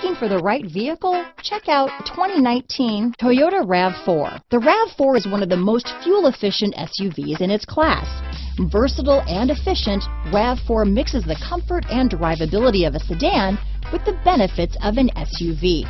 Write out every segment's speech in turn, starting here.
Looking for the right vehicle? Check out 2019 Toyota RAV4. The RAV4 is one of the most fuel-efficient SUVs in its class. Versatile and efficient, RAV4 mixes the comfort and drivability of a sedan with the benefits of an SUV.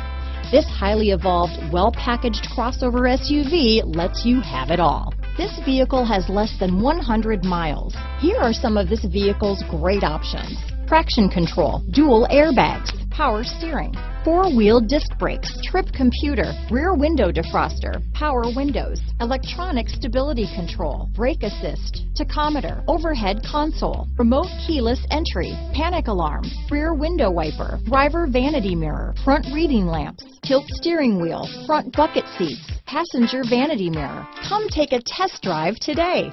This highly evolved, well-packaged crossover SUV lets you have it all. This vehicle has less than 100 miles. Here are some of this vehicle's great options: traction control, dual airbags, power steering, four-wheel disc brakes, trip computer, rear window defroster, power windows, electronic stability control, brake assist, tachometer, overhead console, remote keyless entry, panic alarm, rear window wiper, driver vanity mirror, front reading lamps, tilt steering wheel, front bucket seats, passenger vanity mirror. Come take a test drive today.